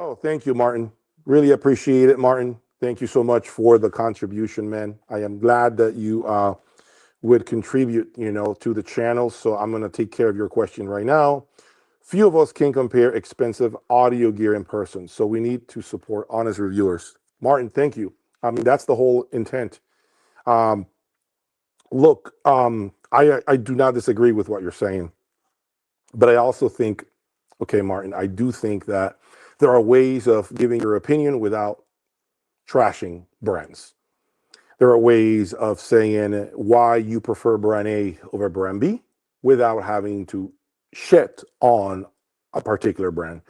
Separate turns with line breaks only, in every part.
Oh, thank you, Martin. Really appreciate it, Martin. Thank you so much for the contribution, man. I am glad that you would contribute, to the channel. So I'm going to take care of your question right now. Few of us can compare expensive audio gear in person, so we need to support honest reviewers. Martin, thank you. I mean, that's the whole intent. Um, Look, I do not disagree with what you're saying, but I also think, okay, Martin, I do think that there are ways of giving your opinion without trashing brands. There are ways of saying why you prefer brand A over brand B without having to shit on a particular brand.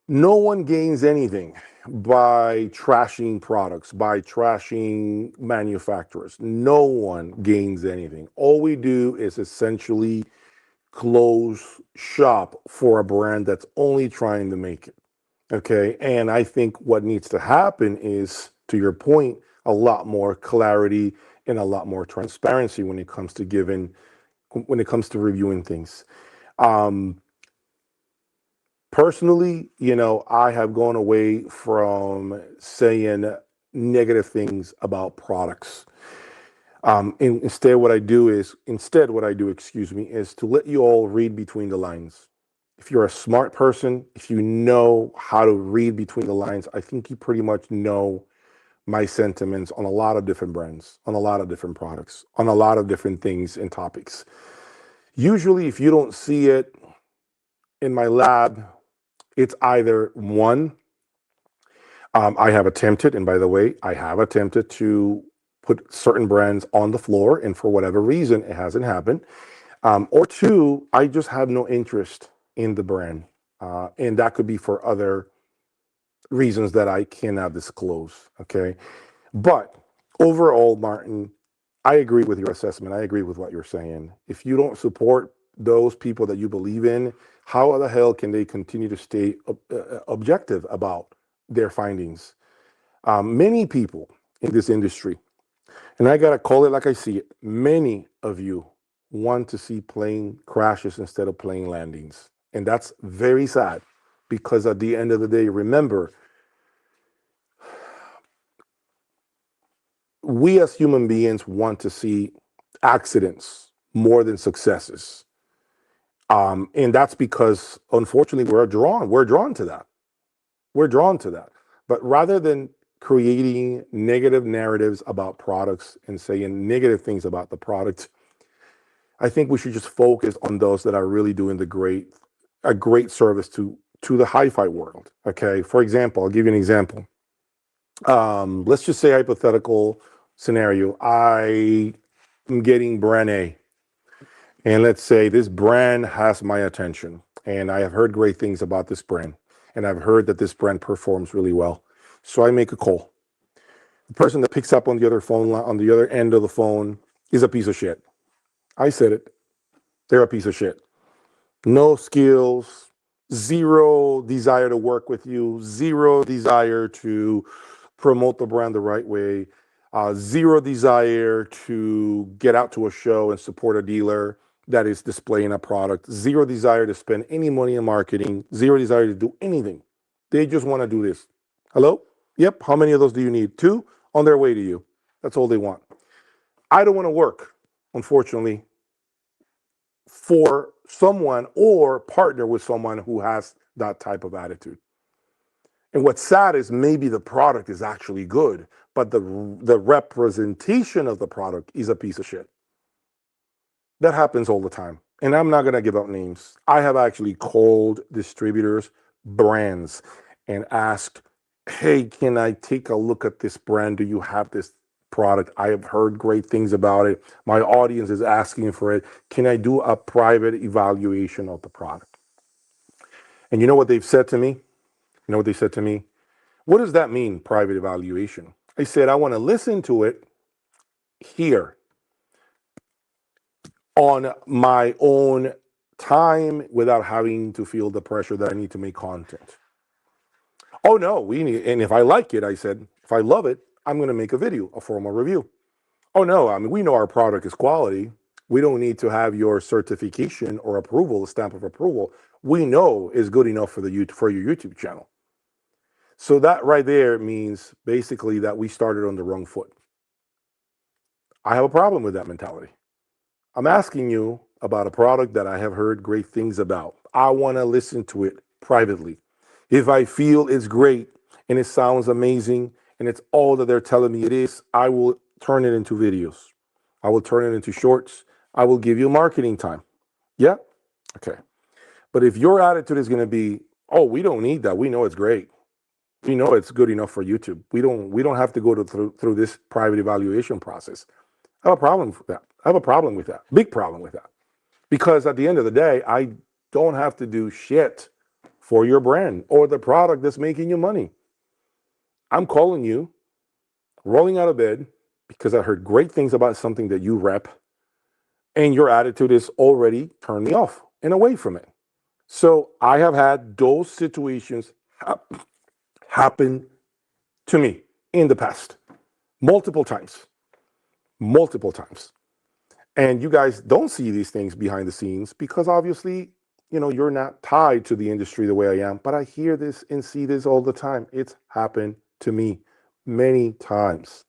No one gains anything by trashing products, by trashing manufacturers. No one gains anything. All we do is essentially close shop for a brand that's only trying to make it. Okay. And I think what needs to happen is, to your point, a lot more clarity and a lot more transparency when it comes to reviewing things. Um, Personally, I have gone away from saying negative things about products. Instead, what I do, excuse me, is to let you all read between the lines. If you're a smart person, if you know how to read between the lines, I think you pretty much know my sentiments on a lot of different brands, on a lot of different products, on a lot of different things and topics. Usually, if you don't see it in my lab, it's either one, I have attempted, and by the way, I have attempted to put certain brands on the floor, and for whatever reason, it hasn't happened. Or two, I just have no interest in the brand. And that could be for other reasons that I cannot disclose. Okay. But overall, Martin, I agree with your assessment. I agree with what you're saying. If you don't support those people that you believe in, how the hell can they continue to stay objective about their findings? Many people in this industry, and I got to call it like I see it, many of you want to see plane crashes instead of plane landings. And that's very sad, because at the end of the day, remember, we as human beings want to see accidents more than successes. And that's because, unfortunately, we're drawn to that. We're drawn to that. But rather than creating negative narratives about products and saying negative things about the product, I think we should just focus on those that are really doing a great service to the hi-fi world. Okay. For example, I'll give you an example. Let's just say, hypothetical scenario, I am getting brand A, and let's say this brand has my attention, and I have heard great things about this brand, and I've heard that this brand performs really well. So I make a call. The person that picks up on the other end of the phone is a piece of shit. I said it. They're a piece of shit. No skills, zero desire to work with you, zero desire to promote the brand the right way, zero desire to get out to a show and support a dealer that is displaying a product, zero desire to spend any money in marketing, zero desire to do anything. They just want to do this. Hello? Yep. How many of those do you need? 2 on their way to you. That's all they want. I don't want to work, unfortunately, for someone or partner with someone who has that type of attitude. And what's sad is maybe the product is actually good, but the representation of the product is a piece of shit. That happens all the time. And I'm not going to give out names. I have actually called distributors, brands, and asked, hey, can I take a look at this brand? Do you have this product? I have heard great things about it. My audience is asking for it. Can I do a private evaluation of the product? And you know what they've said to me? You know what they said to me? What does that mean, private evaluation? I said, I want to listen to it here on my own time without having to feel the pressure that I need to make content. Oh no, and if I like it, I said, if I love it, I'm going to make a video, a formal review. Oh no, I mean, we know our product is quality. We don't need to have your certification or approval, a stamp of approval. We know is good enough for your YouTube channel. So that right there means basically that we started on the wrong foot. I have a problem with that mentality. I'm asking you about a product that I have heard great things about. I want to listen to it privately. If I feel it's great and it sounds amazing and it's all that they're telling me it is, I will turn it into videos. I will turn it into shorts. I will give you marketing time. Yeah? Okay. But if your attitude is going to be, oh, we don't need that. We know it's great. We know it's good enough for YouTube. We don't have to go through this private evaluation process. I have a problem with that. I have a problem with that. Big problem with that. Because at the end of the day, I don't have to do shit for your brand or the product that's making you money. I'm calling you, rolling out of bed because I heard great things about something that you rep, and your attitude is already turned me off and away from it. So I have had those situations happen to me in the past multiple times. Multiple times. And you guys don't see these things behind the scenes because obviously, you're not tied to the industry the way I am. But I hear this and see this all the time. It's happened to me many times.